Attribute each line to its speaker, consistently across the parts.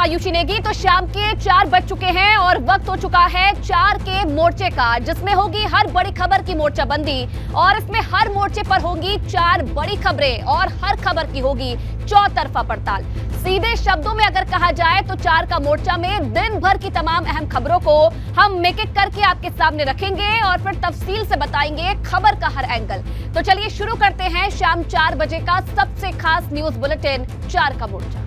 Speaker 1: आयुषी नेगी। तो शाम के 4 बज चुके हैं और वक्त हो चुका है 4 के मोर्चे का, जिसमें होगी हर बड़ी खबर की मोर्चाबंदी और इसमें हर मोर्चे पर होगी 4 बड़ी खबरें और हर खबर की होगी चौतरफा पड़ताल। सीधे शब्दों में अगर कहा जाए तो 4 का मोर्चा में दिन भर की तमाम अहम खबरों को हम एक एक करके आपके सामने रखेंगे और फिर तफसील से बताएंगे खबर का हर एंगल। तो चलिए शुरू करते हैं शाम 4 बजे का सबसे खास न्यूज बुलेटिन 4 का मोर्चा।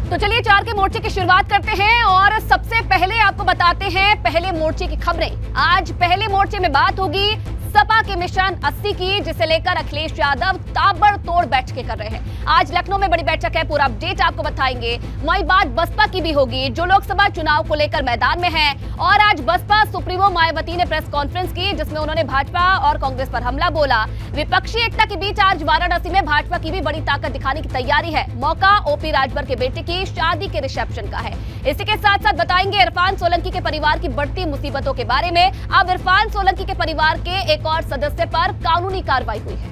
Speaker 1: तो चलिए 4 के मोर्चे की शुरुआत करते हैं और सबसे पहले आपको बताते हैं पहले मोर्चे की खबरें। आज पहले मोर्चे में बात होगी सपा के मिशन 80 की, जिसे लेकर अखिलेश यादव ताबड़तोड़ बैठकें कर रहे हैं। आज लखनऊ में बड़ी बैठक है, पूरा अपडेट आपको बताएंगे। वहीं बात बसपा की भी होगी, जो लोकसभा चुनाव को लेकर मैदान में है। और आज बसपा सुप्रीमो मायावती ने प्रेस कॉन्फ्रेंस की, जिसमें उन्होंने भाजपा और कांग्रेस पर हमला बोला। विपक्षी एकता के बीच आज वाराणसी में भाजपा की भी बड़ी ताकत दिखाने की तैयारी है। मौका ओपी राजभर के बेटे की शादी के रिसेप्शन का है। इसी के साथ साथ बताएंगे इरफान सोलंकी के परिवार की बढ़ती मुसीबतों के बारे में। अब इरफान सोलंकी के परिवार के एक और सदस्य पर कानूनी कार्रवाई हुई है।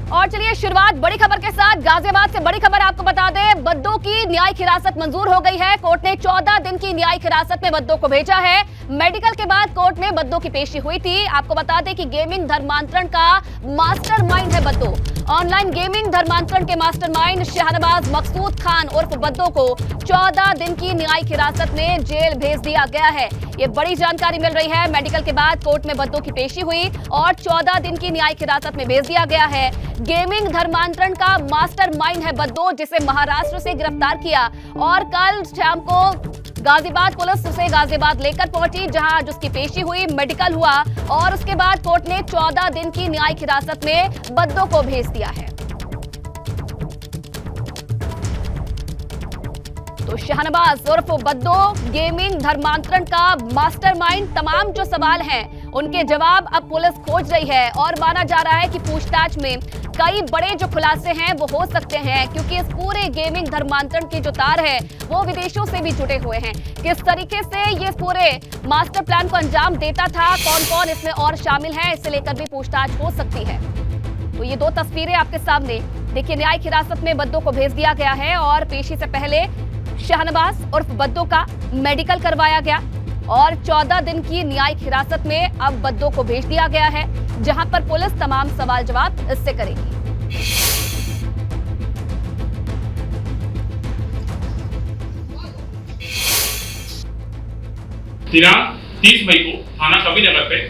Speaker 1: और चलिए शुरुआत बड़ी खबर के साथ। गाजियाबाद से बड़ी खबर आपको बता दें, बद्दो की न्यायिक हिरासत मंजूर हो गई है। कोर्ट ने 14 दिन की न्यायिक हिरासत में बद्दो को भेजा है। मेडिकल के बाद कोर्ट में बद्दो की पेशी हुई थी। आपको बता दें कि गेमिंग धर्मांतरण का मास्टरमाइंड है बद्दो। ऑनलाइन गेमिंग धर्मांतरण के मास्टरमाइंड शहनवाज मकसूद खान उर्फ बद्दो को 14 दिन की न्यायिक हिरासत में जेल भेज दिया गया है। ये बड़ी जानकारी मिल रही है। मेडिकल के बाद कोर्ट में बद्दो की पेशी हुई और 14 दिन की न्यायिक हिरासत में भेज दिया गया है। गेमिंग धर्मांतरण का मास्टरमाइंड है बद्दो, जिसे महाराष्ट्र से गिरफ्तार किया और कल शाम को गाजियाबाद पुलिस उसे गाजियाबाद लेकर पहुंची, जहां उसकी पेशी हुई, मेडिकल हुआ और उसके बाद कोर्ट ने 14 दिन की न्यायिक हिरासत में बद्दो को भेज दिया है। तो शहनवाज उर्फ बद्दो गेमिंग धर्मांतरण का मास्टरमाइंड, तमाम जो सवाल हैं उनके जवाब अब पुलिस खोज रही है और माना जा रहा है कि पूछताछ में कई बड़े जो खुलासे हैं वो हो सकते हैं, क्योंकि इस पूरे गेमिंग धर्मांतरण की जो तार है वो विदेशों से भी जुड़े हुए हैं। किस तरीके से ये पूरे मास्टर प्लान को अंजाम देता था, कौन कौन इसमें और शामिल है, इससे लेकर भी पूछताछ हो सकती है। तो ये 2 तस्वीरें आपके सामने देखिए। न्यायिक हिरासत में बद्दो को भेज दिया गया है और पेशी से पहले शहनवाज उर्फ बद्दो का मेडिकल करवाया गया और 14 दिन की न्यायिक हिरासत में अब बद्दो को भेज दिया गया है, जहां पर पुलिस तमाम सवाल जवाब इससे करेगी।
Speaker 2: 30 मई को थाना कविनगर पे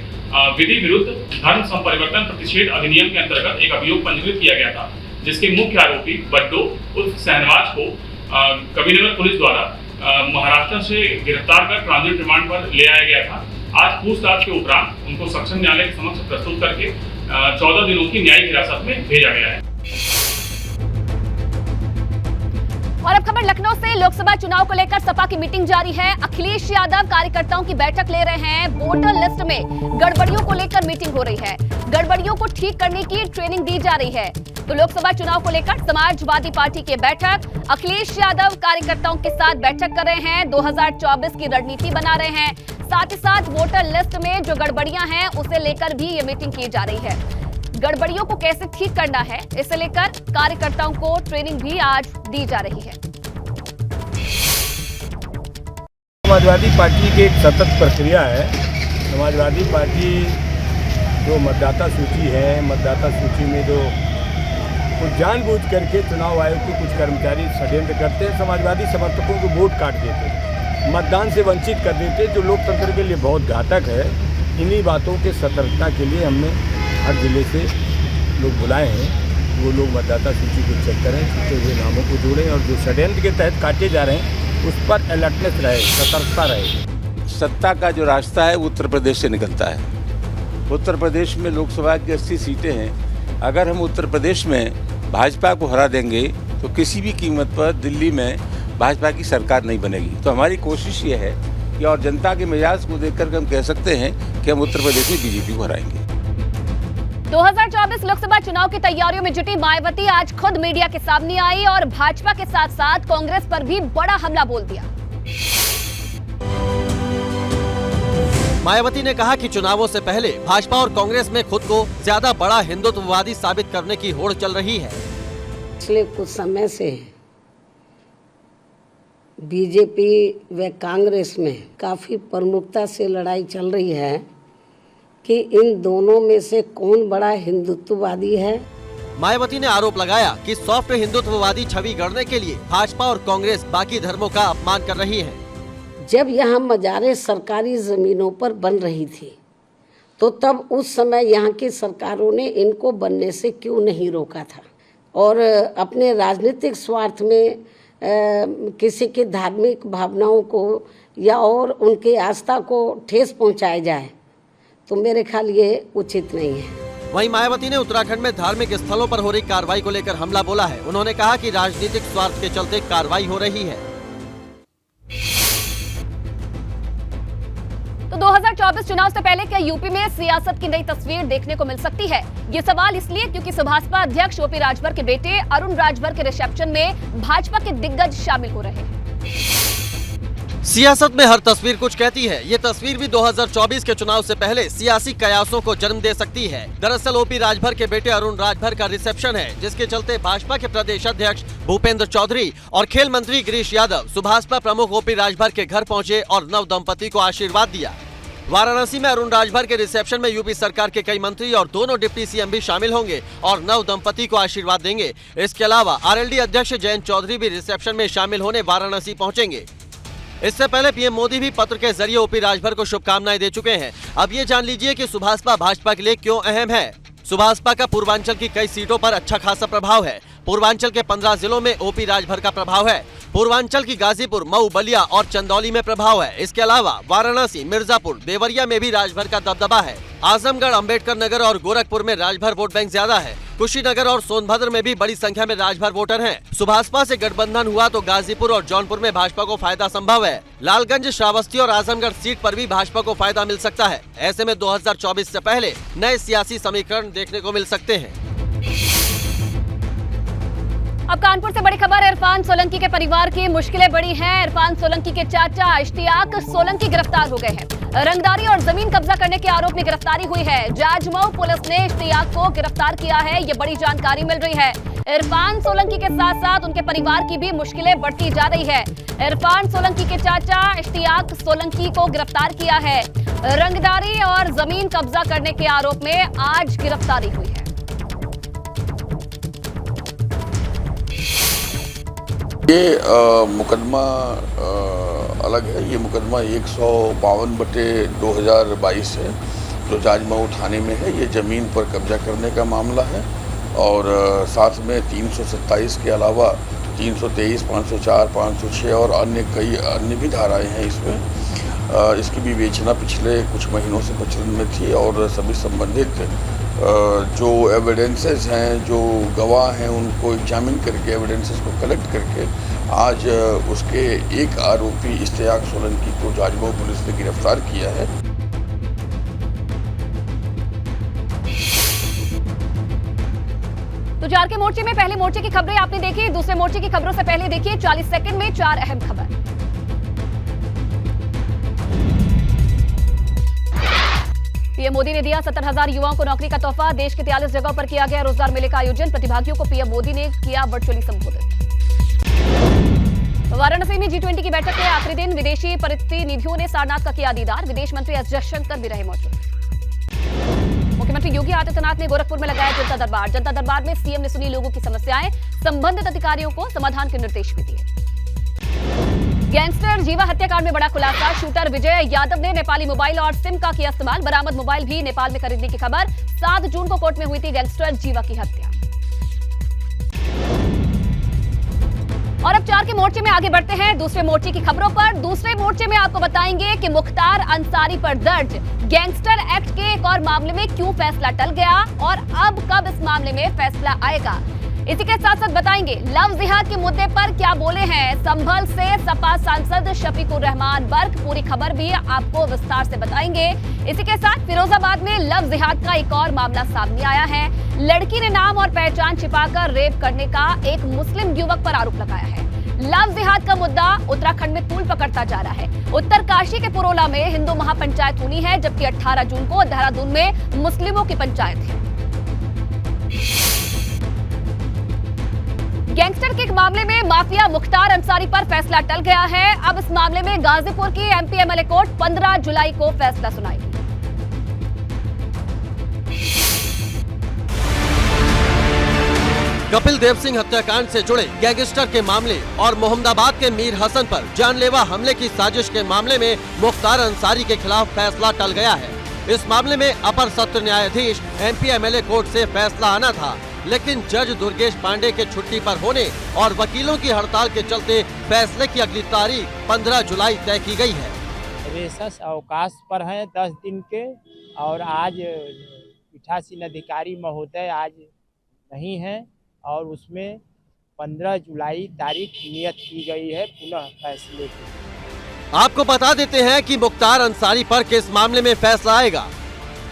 Speaker 2: विधि विरुद्ध धर्म संपरिवर्तन प्रतिषेध अधिनियम के अंतर्गत एक अभियोग पंजीकृत किया गया था, जिसके मुख्य आरोपी बद्दो उर्फ शहनवाज को कविनगर पुलिस द्वारा महाराष्ट्र से गिरफ्तार कर ट्रांजिट रिमांड पर ले आया गया था। आज पूछताछ के उपरांत उनको सक्षम न्यायालय के समक्ष प्रस्तुत करके 14 दिनों की न्यायिक हिरासत में भेजा गया है।
Speaker 1: और अब खबर लखनऊ से। लोकसभा चुनाव को लेकर सपा की मीटिंग जारी है। अखिलेश यादव कार्यकर्ताओं की बैठक ले रहे हैं। वोटर लिस्ट में गड़बड़ियों को लेकर मीटिंग हो रही है। गड़बड़ियों को ठीक करने की ट्रेनिंग दी जा रही है। तो लोकसभा चुनाव को लेकर समाजवादी पार्टी की बैठक, अखिलेश यादव कार्यकर्ताओं के साथ बैठक कर रहे हैं, 2024 की रणनीति बना रहे हैं। साथ ही साथ वोटर लिस्ट में जो गड़बड़ियां हैं उसे लेकर भी ये मीटिंग की जा रही है। गड़बड़ियों को कैसे ठीक करना है, इसे लेकर कार्यकर्ताओं को ट्रेनिंग भी आज दी जा रही है।
Speaker 3: समाजवादी पार्टी की एक सतत प्रक्रिया है। समाजवादी पार्टी जो मतदाता सूची है, मतदाता सूची में जो कुछ जानबूझ करके चुनाव आयोग के कुछ कर्मचारी षड्यंत्र करते हैं, समाजवादी समर्थकों को वोट काट देते हैं, मतदान से वंचित कर देते हैं, जो लोकतंत्र के लिए बहुत घातक है। इन्हीं बातों के सतर्कता के लिए हमने हर जिले से लोग बुलाए हैं। वो लोग मतदाता सूची को चेक करें, छूटे हुए नामों को जोड़ें और जो षड्यंत्र के तहत काटे जा रहे हैं उस पर अलर्टनेस रहे, सतर्कता रहे।
Speaker 4: सत्ता का जो रास्ता है वो उत्तर प्रदेश से निकलता है। उत्तर प्रदेश में लोकसभा की 80 सीटें हैं। अगर हम उत्तर प्रदेश में भाजपा को हरा देंगे तो किसी भी कीमत पर दिल्ली में भाजपा की सरकार नहीं बनेगी। तो हमारी कोशिश ये है कि और जनता के मिजाज को देखकर हम कह सकते हैं कि हम उत्तर प्रदेश में बीजेपी को हराएंगे।
Speaker 1: 2024 लोकसभा चुनाव की तैयारियों में जुटी मायावती आज खुद मीडिया के सामने आई और भाजपा के साथ साथ कांग्रेस पर भी बड़ा हमला बोल दिया।
Speaker 5: मायावती ने कहा कि चुनावों से पहले भाजपा और कांग्रेस में खुद को ज्यादा बड़ा हिंदुत्ववादी साबित करने की होड़ चल रही है।
Speaker 6: पिछले कुछ समय से बीजेपी व कांग्रेस में काफी प्रमुखता से लड़ाई चल रही है कि इन दोनों में से कौन बड़ा हिंदुत्ववादी है।
Speaker 5: मायावती ने आरोप लगाया कि सॉफ्ट हिंदुत्ववादी छवि गढ़ने के लिए भाजपा और कांग्रेस बाकी धर्मों का अपमान कर रही है।
Speaker 6: जब यहाँ मजारें सरकारी जमीनों पर बन रही थी तो तब उस समय यहाँ की सरकारों ने इनको बनने से क्यों नहीं रोका था और अपने राजनीतिक स्वार्थ में किसी की धार्मिक भावनाओं को या और उनकी आस्था को ठेस पहुँचाया जाए तो मेरे ख्याल ये उचित नहीं है।
Speaker 5: वहीं मायावती ने उत्तराखंड में धार्मिक स्थलों पर हो रही कार्रवाई को लेकर हमला बोला है। उन्होंने कहा कि राजनीतिक स्वार्थ के चलते कार्रवाई हो रही है।
Speaker 1: तो 2024 चुनाव से पहले क्या यूपी में सियासत की नई तस्वीर देखने को मिल सकती है? ये सवाल इसलिए क्योंकि सुभाषपा अध्यक्ष ओपी राजभर के बेटे अरुण राजभर के रिसेप्शन में भाजपा के दिग्गज शामिल हो रहे हैं।
Speaker 5: सियासत में हर तस्वीर कुछ कहती है। ये तस्वीर भी 2024 के चुनाव से पहले सियासी कयासों को जन्म दे सकती है। दरअसल ओपी राजभर के बेटे अरुण राजभर का रिसेप्शन है, जिसके चलते भाजपा के प्रदेश अध्यक्ष भूपेंद्र चौधरी और खेल मंत्री गिरीश यादव सुभाषपा प्रमुख ओपी राजभर के घर पहुंचे और नव दंपति को आशीर्वाद दिया। वाराणसी में अरुण राजभर के रिसेप्शन में यूपी सरकार के कई मंत्री और दोनों डिप्टी सीएम भी शामिल होंगे और नव दंपति को आशीर्वाद देंगे। इसके अलावा आरएलडी अध्यक्ष जयंत चौधरी भी रिसेप्शन में शामिल होने वाराणसी पहुंचेंगे। इससे पहले पीएम मोदी भी पत्र के जरिए ओपी राजभर को शुभकामनाएं दे चुके हैं। अब ये जान लीजिए कि सुभाषपा भाजपा के लिए क्यों अहम है। सुभाषपा का पूर्वांचल की कई सीटों पर अच्छा खासा प्रभाव है। पूर्वांचल के 15 जिलों में ओपी राजभर का प्रभाव है। पूर्वांचल की गाजीपुर, मऊ, बलिया और चंदौली में प्रभाव है। इसके अलावा वाराणसी, मिर्जापुर, देवरिया में भी राजभर का दबदबा है। आजमगढ़, अंबेडकर नगर और गोरखपुर में राजभर वोट बैंक ज्यादा है। कुशीनगर और सोनभद्र में भी बड़ी संख्या में राजभर वोटर हैं। सुभाषपा से गठबंधन हुआ तो गाजीपुर और जौनपुर में भाजपा को फायदा संभव है। लालगंज, श्रावस्ती और आजमगढ़ सीट पर भी भाजपा को फायदा मिल सकता है। ऐसे में 2024 से पहले नए सियासी समीकरण देखने को मिल सकते हैं।
Speaker 1: अब कानपुर से बड़ी खबर। इरफान सोलंकी के परिवार की मुश्किलें बड़ी हैं। इरफान सोलंकी के चाचा इश्तियाक सोलंकी गिरफ्तार हो गए हैं। रंगदारी और जमीन कब्जा करने के आरोप में गिरफ्तारी हुई है। जाजमऊ पुलिस ने इश्तियाक को गिरफ्तार किया है, ये बड़ी जानकारी मिल रही है। इरफान सोलंकी के साथ साथ उनके परिवार की भी मुश्किलें बढ़ती जा रही है। इरफान सोलंकी के चाचा इश्तियाक सोलंकी को गिरफ्तार किया है। रंगदारी और जमीन कब्जा करने के आरोप में आज गिरफ्तारी हुई है।
Speaker 7: ये मुकदमा अलग है। ये मुकदमा 152/2022 है जो जाजमऊ थाने में है। ये ज़मीन पर कब्जा करने का मामला है और साथ में 327 के अलावा 323, 504, 506 और कई अन्य भी धाराएं हैं इसमें। इसकी विवेचना पिछले कुछ महीनों से प्रचलन में थी और सभी संबंधित जो एविडेंसेस हैं, जो गवाह हैं, उनको एग्जामिन करके एविडेंसेस को कलेक्ट करके आज उसके एक आरोपी इश्तियाक सोलंकी को जाजमऊ पुलिस ने गिरफ्तार किया है।
Speaker 1: तो जार के मोर्चे में पहले मोर्चे की खबरें आपने देखी। दूसरे मोर्चे की खबरों से पहले देखिए 40 सेकंड में 4 अहम खबर। पीएम मोदी ने दिया 70,000 युवाओं को नौकरी का तोहफा। देश के 43 जगहों पर किया गया रोजगार मेले का आयोजन। प्रतिभागियों को पीएम मोदी ने किया वर्चुअली संबोधित। वाराणसी में G20 की बैठक के आखिरी दिन विदेशी प्रतिनिधियों ने सारनाथ का किया दीदार। विदेश मंत्री एस जयशंकर भी रहे मौजूद। मुख्यमंत्री योगी आदित्यनाथ ने गोरखपुर में लगाया जनता दरबार। जनता दरबार में सीएम ने सुनी लोगों की समस्याएं। संबंधित अधिकारियों को समाधान के निर्देश भी दिए। गैंगस्टर जीवा हत्याकांड में बड़ा खुलासा। शूटर विजय यादव ने नेपाली मोबाइल और सिम का किया इस्तेमाल। बरामद मोबाइल भी नेपाल में खरीदने की खबर। 7 जून को कोर्ट में हुई थी गैंगस्टर जीवा की हत्या। और अब 4 के मोर्चे में आगे बढ़ते हैं दूसरे मोर्चे की खबरों पर। दूसरे मोर्चे में आपको बताएंगे कि मुख्तार अंसारी पर दर्ज गैंगस्टर एक्ट के एक और मामले में क्यों फैसला टल गया और अब कब इस मामले में फैसला आएगा। इसी के साथ साथ बताएंगे लव जिहाद के मुद्दे पर क्या बोले हैं संभल से सपा सांसद शफीकुर रहमान बर्क। पूरी खबर भी आपको विस्तार से बताएंगे। इसी के साथ फिरोजाबाद में लव जिहाद का एक और मामला सामने आया है। लड़की ने नाम और पहचान छिपाकर रेप करने का एक मुस्लिम युवक पर आरोप लगाया है। लव जिहाद का मुद्दा उत्तराखंड में तूल पकड़ता जा रहा है। उत्तरकाशी के पुरोला में हिंदू महापंचायत होनी है, जबकि 18 जून को देहरादून में मुस्लिमों की पंचायत है। गैंगस्टर के एक मामले में माफिया मुख्तार अंसारी पर फैसला टल गया है। अब इस मामले में गाजीपुर की एमपी एमएलए कोर्ट 15 जुलाई को फैसला सुनाएगी।
Speaker 5: कपिल देव सिंह हत्याकांड से जुड़े गैंगस्टर के मामले और मोहम्मदाबाद के मीर हसन पर जानलेवा हमले की साजिश के मामले में मुख्तार अंसारी के खिलाफ फैसला टल गया है। इस मामले में अपर सत्र न्यायाधीश एमपी एमएलए कोर्ट से फैसला आना था, लेकिन जज दुर्गेश पांडे के छुट्टी पर होने और वकीलों की हड़ताल के चलते फैसले की अगली तारीख 15 जुलाई तय की गई है।
Speaker 8: रेसस अवकाश पर हैं 10 दिन के, और आज पीठासीन अधिकारी महोदय आज नहीं है और उसमें 15 जुलाई तारीख नियत की गई है पुनः फैसले की।
Speaker 5: आपको बता देते हैं कि मुख्तार अंसारी पर किस मामले में फैसला आएगा।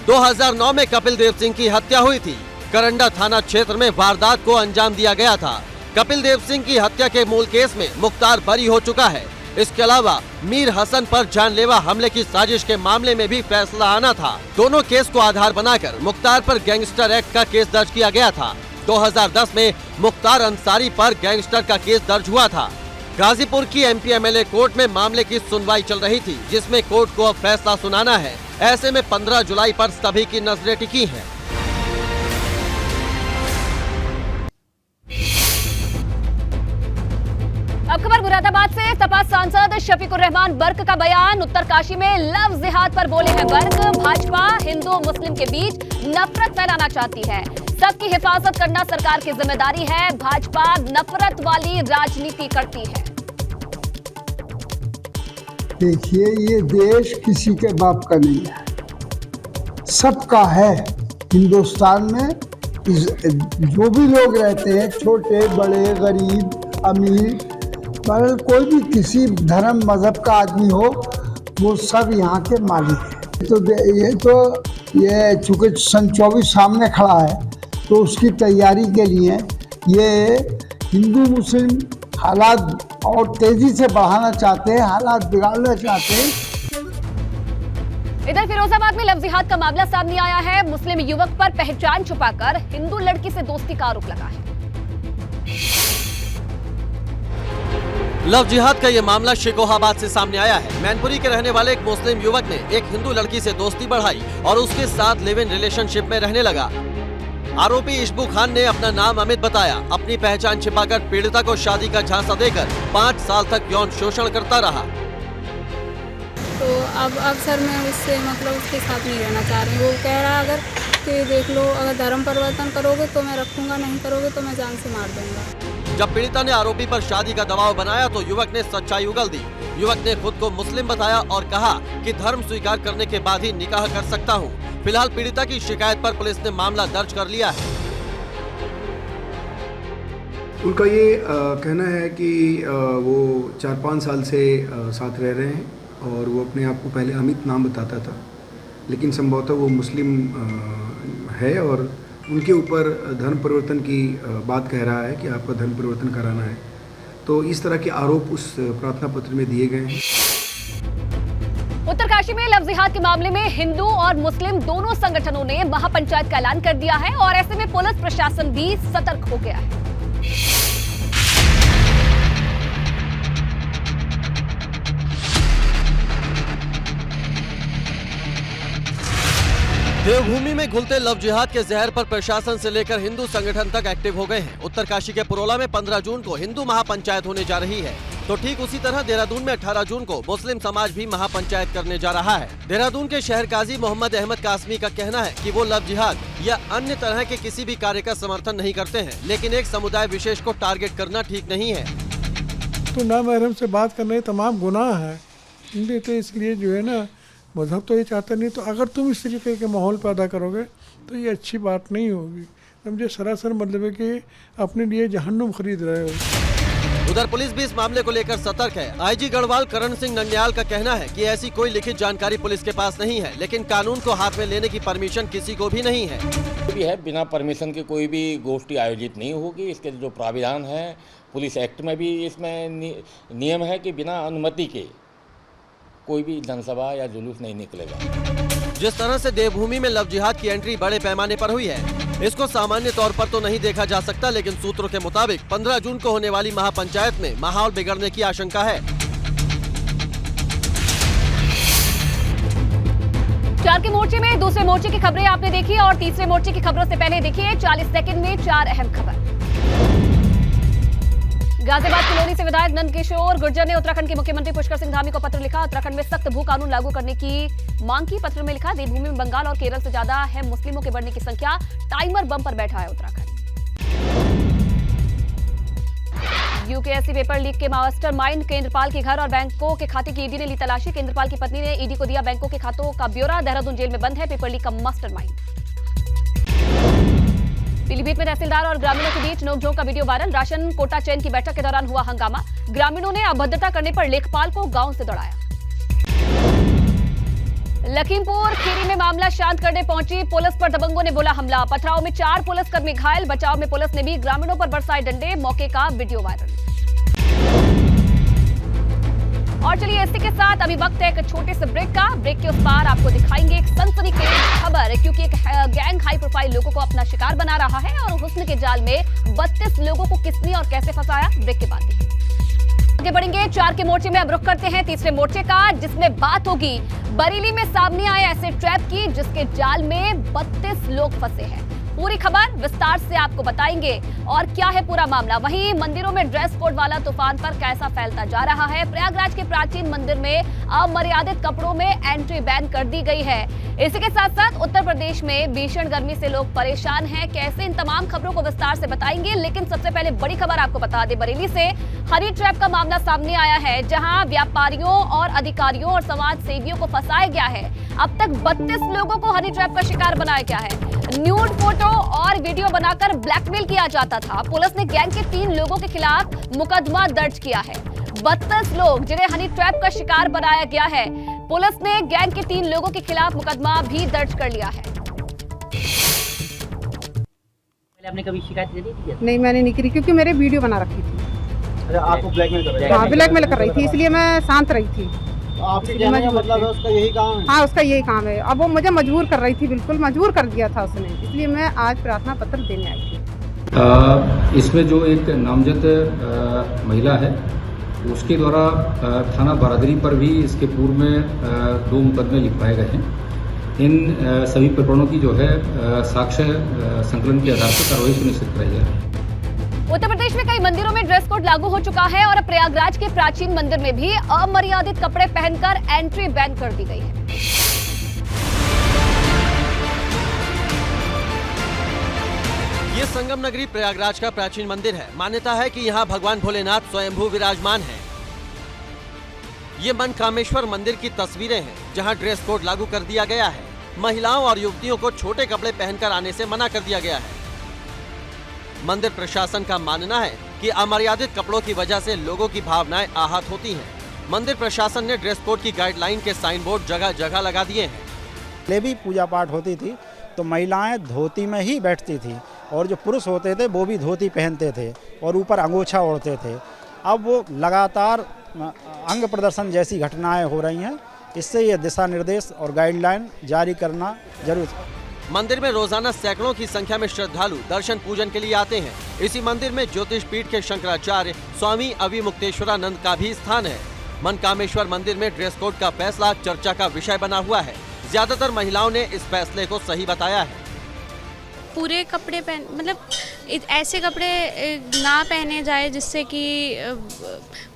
Speaker 5: 2009 में कपिल देव सिंह की हत्या हुई थी। करंडा थाना क्षेत्र में वारदात को अंजाम दिया गया था। कपिल देव सिंह की हत्या के मूल केस में मुख्तार बरी हो चुका है। इसके अलावा मीर हसन पर जानलेवा हमले की साजिश के मामले में भी फैसला आना था। दोनों केस को आधार बनाकर मुख्तार पर गैंगस्टर एक्ट का केस दर्ज किया गया था। 2010 में मुख्तार अंसारी पर गैंगस्टर का केस दर्ज हुआ था। गाजीपुर की एमपी एमएलए कोर्ट में मामले की सुनवाई चल रही थी, जिसमें कोर्ट को अब फैसला सुनाना है। ऐसे में 15 जुलाई पर सभी की नजरें टिकी हैं।
Speaker 1: अब खबर मुरादाबाद से। सपा सांसद शफीकुर रहमान बर्क का बयान। उत्तरकाशी में लव जिहाद पर बोले हैं बर्क। भाजपा हिंदू मुस्लिम के बीच नफरत फैलाना चाहती है। सबकी हिफाजत करना सरकार की जिम्मेदारी है। भाजपा नफरत वाली राजनीति करती है।
Speaker 9: देखिए, ये देश किसी के बाप का नहीं है, सबका है। हिंदुस्तान में जो भी लोग रहते हैं, छोटे बड़े गरीब अमीर, पर कोई भी किसी धर्म मजहब का आदमी हो, वो सब यहाँ के मालिक है। ये चूँकि सन 24 सामने खड़ा है, तो उसकी तैयारी के लिए ये हिंदू मुस्लिम हालात और तेजी से बढ़ाना चाहते हैं, हालात बिगाड़ना चाहते हैं।
Speaker 1: इधर फिरोजाबाद में लव जिहाद का मामला सामने आया है। मुस्लिम युवक पर पहचान छुपाकर हिंदू लड़की से दोस्ती का आरोप लगा है।
Speaker 5: लव जिहाद का ये मामला शेखोहाबाद से सामने आया है। मैनपुरी के रहने वाले एक मुस्लिम युवक ने एक हिंदू लड़की से दोस्ती बढ़ाई और उसके साथ लिव इन रिलेशनशिप में रहने लगा। आरोपी इशबू खान ने अपना नाम अमित बताया। अपनी पहचान छिपाकर पीड़िता को शादी का झांसा देकर 5 साल तक यौन शोषण करता रहा।
Speaker 10: तो अब सर मैं उससे उसके साथ नहीं रहना चाह रही। वो कह रहा अगर कि देख लो, अगर धर्म परिवर्तन करोगे तो मैं रखूंगा, नहीं करोगे तो मैं जान से मार दूंगा।
Speaker 5: जब पीड़िता ने आरोपी पर शादी का दबाव बनाया तो युवक ने सच्चाई उगल दी। युवक ने खुद को मुस्लिम बताया और कहा कि धर्म स्वीकार करने के बाद ही निकाह कर सकता हूँ। फिलहाल पीड़िता की शिकायत पर पुलिस ने मामला दर्ज कर लिया है।
Speaker 11: उनका ये कहना है कि वो 4-5 साल से साथ रह रहे हैं और वो अपने आप को पहले अमित नाम बताता था, लेकिन संभवतः वो मुस्लिम है और उनके ऊपर धर्म परिवर्तन की बात कह रहा है कि आपका धर्म परिवर्तन कराना है। तो इस तरह के आरोप उस प्रार्थना पत्र में दिए गए हैं।
Speaker 1: उत्तरकाशी में लव जिहाद के मामले में हिंदू और मुस्लिम दोनों संगठनों ने महापंचायत का ऐलान कर दिया है और ऐसे में पुलिस प्रशासन भी सतर्क हो गया है।
Speaker 5: देवभूमि में घुलते लव जिहाद के जहर पर प्रशासन से लेकर हिंदू संगठन तक एक्टिव हो गए हैं। उत्तरकाशी के पुरोला में 15 जून को हिंदू महापंचायत होने जा रही है, तो ठीक उसी तरह देहरादून में 18 जून को मुस्लिम समाज भी महापंचायत करने जा रहा है। देहरादून के शहर काजी मोहम्मद अहमद कासमी का कहना है कि वो लव जिहाद या अन्य तरह के किसी भी कार्य का समर्थन नहीं करते हैं, लेकिन एक समुदाय विशेष को टारगेट करना ठीक नहीं है।
Speaker 12: तो नामहरम से बात करना तमाम गुनाह है, तो इसलिए जो है ना, मजहब तो ये चाहता नहीं। तो अगर तुम इस तरीके के माहौल पैदा करोगे तो ये अच्छी बात नहीं होगी। समझे सरासर मतलब है कि अपने लिए जहन्नुम खरीद रहे हो।
Speaker 5: उधर पुलिस भी इस मामले को लेकर सतर्क है। आईजी गढ़वाल करण सिंह नंग्याल का कहना है कि ऐसी कोई लिखित जानकारी पुलिस के पास नहीं है, लेकिन कानून को हाथ में लेने की परमिशन किसी को भी नहीं है।
Speaker 13: भी है, बिना परमिशन के कोई भी गोष्ठी आयोजित नहीं होगी। इसके जो प्राविधान है पुलिस एक्ट में भी इसमें नियम है कि बिना अनुमति के कोई भी जनसभा या जुलूस नहीं निकलेगा।
Speaker 5: जिस तरह से देवभूमि में लव जिहाद की एंट्री बड़े पैमाने पर हुई है, इसको सामान्य तौर पर तो नहीं देखा जा सकता, लेकिन सूत्रों के मुताबिक 15 जून को होने वाली महापंचायत में माहौल बिगड़ने की आशंका है।
Speaker 1: 4 के मोर्चे में दूसरे मोर्चे की खबरें आपने देखी और तीसरे मोर्चे की खबरों से पहले देखिए 40 सेकंड में 4 अहम खबर। गाजियाबाद कॉलोनी से विधायक नंदकिशोर गुर्जर ने उत्तराखंड के मुख्यमंत्री पुष्कर सिंह धामी को पत्र लिखा। उत्तराखंड में सख्त भू कानून लागू करने की मांग की। पत्र में लिखा, देवभूमि में बंगाल और केरल से ज्यादा है मुस्लिमों के बढ़ने की संख्या। टाइमर बम पर बैठा है उत्तराखंड। यूकेएससी पेपर लीक के मास्टरमाइंड केंद्रपाल के घर और बैंकों के खाते की ईडी ने ली तलाशी। केंद्रपाल की पत्नी ने ईडी को दिया बैंकों के खातों का ब्यौरा। देहरादून जेल में बंद है पेपर लीक का मास्टरमाइंड। पीलीभीत में तहसीलदार और ग्रामीणों के बीच नोकझोंक का वीडियो वायरल। राशन कोटा चयन की बैठक के दौरान हुआ हंगामा। ग्रामीणों ने अभद्रता करने पर लेखपाल को गांव से दौड़ाया। लखीमपुर खीरी में मामला शांत करने पहुंची पुलिस पर दबंगों ने बोला हमला। पथराव में 4 पुलिसकर्मी घायल। बचाव में पुलिस ने भी ग्रामीणों पर बरसाए डंडे। मौके का वीडियो वायरल। और चलिए इसी के साथ अभी वक्त है एक छोटे से ब्रेक का। ब्रेक के उस पार आपको दिखाएंगे एक सनसनीखेज खबर, क्योंकि एक गैंग हाई प्रोफाइल लोगों को अपना शिकार बना रहा है और हुस्न के जाल में 32 लोगों को किसने और कैसे फंसाया, ब्रेक के बाद आगे बढ़ेंगे। 4 के मोर्चे में अब रुख करते हैं तीसरे मोर्चे का, जिसमें बात होगी बरेली में सामने आए ऐसे ट्रैप की जिसके जाल में 32 लोग फंसे हैं। पूरी खबर विस्तार से आपको बताएंगे और क्या है पूरा मामला। वहीं मंदिरों में ड्रेस कोड वाला तूफान पर कैसा फैलता जा रहा है। प्रयागराज के प्राचीन मंदिर में अमर्यादित कपड़ों में एंट्री बैन कर दी गई है। इसी के साथ साथ उत्तर प्रदेश में भीषण गर्मी से लोग परेशान हैं। कैसे, इन तमाम खबरों को विस्तार से बताएंगे, लेकिन सबसे पहले बड़ी खबर आपको बता दें। बरेली से हनी ट्रैप का मामला सामने आया है, जहां व्यापारियों और अधिकारियों और समाज सेवियों को फंसाया गया है। अब तक 32 लोगों को हनी ट्रैप का शिकार बनाया गया है। न्यूड फोटो और वीडियो बनाकर ब्लैकमेल किया जाता था। पुलिस ने गैंग के 3 लोगों के खिलाफ मुकदमा दर्ज किया है। 32 लोग जिन्हें हनी ट्रैप का शिकार बनाया गया है, पुलिस ने गैंग के 3 लोगों के खिलाफ मुकदमा भी दर्ज कर लिया है।
Speaker 14: आपने कभी शिकायत दे दी थी?
Speaker 10: नहीं, मैंने नहीं करी क्योंकि मेरे वीडियो बना रखी थी।
Speaker 14: अरे आपको ब्लैकमेल कर रही थी?
Speaker 10: हाँ, ब्लैकमेल कर रही थी, इसलिए मैं शांत रही थी।
Speaker 14: आपके कहने का मतलब है उसका यही काम है?
Speaker 10: हाँ, उसका यही काम है। अब वो मुझे मजबूर कर रही थी, बिल्कुल मजबूर कर दिया था उसने, इसलिए मैं आज प्रार्थना पत्र देने आई थी।
Speaker 15: इसमें जो एक नामजद महिला है, उसके द्वारा थाना बारादरी पर भी इसके पूर्व में 2 मुकदमे लिखवाए गए हैं। इन सभी प्रकरणों की जो है साक्ष्य संकलन के आधार पर कार्रवाई सुनिश्चित कराई जा रही है।
Speaker 1: उत्तर प्रदेश में कई मंदिरों में ड्रेस कोड लागू हो चुका है और प्रयागराज के प्राचीन मंदिर में भी अमर्यादित कपड़े पहनकर एंट्री बैन कर दी गई है।
Speaker 5: ये संगम नगरी प्रयागराज का प्राचीन मंदिर है। मान्यता है कि यहाँ भगवान भोलेनाथ स्वयंभू विराजमान हैं। ये मनकामेश्वर मंदिर की तस्वीरें हैं, जहाँ ड्रेस कोड लागू कर दिया गया है। महिलाओं और युवतियों को छोटे कपड़े पहनकर आने से मना कर दिया गया है। मंदिर प्रशासन का मानना है कि अमर्यादित कपड़ों की वजह से लोगों की भावनाएं आहत होती हैं। मंदिर प्रशासन ने ड्रेस कोड की गाइडलाइन के साइन बोर्ड जगह जगह लगा दिए हैं।
Speaker 16: पहले भी पूजा पाठ होती थी तो महिलाएं धोती में ही बैठती थी और जो पुरुष होते थे वो भी धोती पहनते थे और ऊपर अंगोछा ओढ़ते थे। अब वो लगातार अंग प्रदर्शन जैसी घटनाएं हो रही हैं, इससे ये दिशा निर्देश और गाइडलाइन जारी करना जरूर है।
Speaker 5: मंदिर में रोजाना सैकड़ों की संख्या में श्रद्धालु दर्शन पूजन के लिए आते हैं। इसी मंदिर में ज्योतिष पीठ के शंकराचार्य स्वामी अविमुक्तेश्वरानंद का भी स्थान है। मनकामेश्वर मंदिर में ड्रेस कोड का फैसला चर्चा का विषय बना हुआ है। ज्यादातर महिलाओं ने इस फैसले को सही बताया है।
Speaker 10: पूरे कपड़े मतलब ऐसे कपड़े ना पहने जाए जिससे कि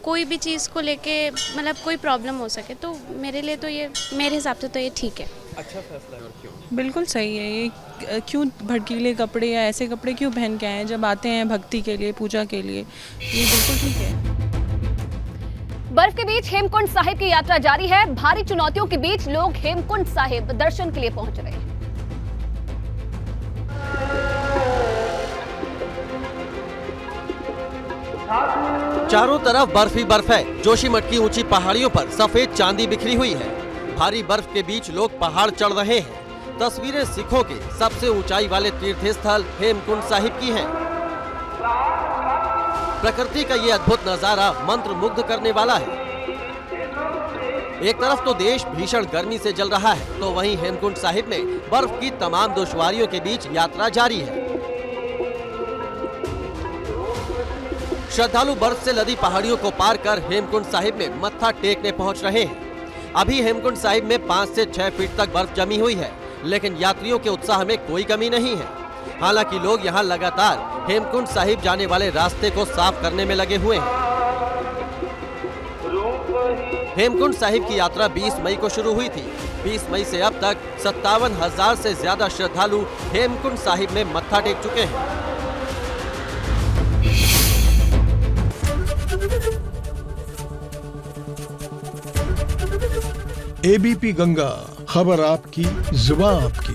Speaker 10: कोई भी चीज़ को लेके मतलब कोई प्रॉब्लम हो सके, तो मेरे लिए तो ये, मेरे हिसाब से तो ये ठीक है। अच्छा फैसला है। क्यों?
Speaker 17: बिल्कुल सही है ये। क्यों भड़कीले कपड़े या ऐसे कपड़े क्यों पहन के आए जब आते हैं भक्ति के लिए, पूजा के लिए, ये बिल्कुल ठीक है।
Speaker 1: बर्फ के बीच हेमकुंड साहिब की यात्रा जारी है। भारी चुनौतियों के बीच लोग हेमकुंड साहिब दर्शन के लिए पहुंच रहे हैं।
Speaker 5: चारों तरफ बर्फ ही बर्फ है। जोशीमठ की ऊंची पहाड़ियों पर सफेद चांदी बिखरी हुई है। भारी बर्फ के बीच लोग पहाड़ चढ़ रहे हैं। तस्वीरें सिखों के सबसे ऊंचाई वाले तीर्थ स्थल हेमकुंड साहिब की हैं। प्रकृति का ये अद्भुत नजारा मंत्र मुग्ध करने वाला है। एक तरफ तो देश भीषण गर्मी से जल रहा है, तो वहीं हेमकुंड साहिब में बर्फ की तमाम दुश्वारियों के बीच यात्रा जारी है। श्रद्धालु बर्फ से लदी पहाड़ियों को पार कर हेमकुंड साहिब में मत्था टेकने पहुंच रहे हैं। अभी हेमकुंड साहिब में 5 से 6 फीट तक बर्फ जमी हुई है, लेकिन यात्रियों के उत्साह में कोई कमी नहीं है। हालांकि लोग यहां लगातार हेमकुंड साहिब जाने वाले रास्ते को साफ करने में लगे हुए हैं। हेमकुंड साहिब की यात्रा 20 मई को शुरू हुई थी। 20 मई से अब तक 57,000 से ज्यादा श्रद्धालु हेमकुंड साहिब में मत्था टेक चुके हैं।
Speaker 18: एबीपी गंगा, खबर आपकी, जुबान आपकी।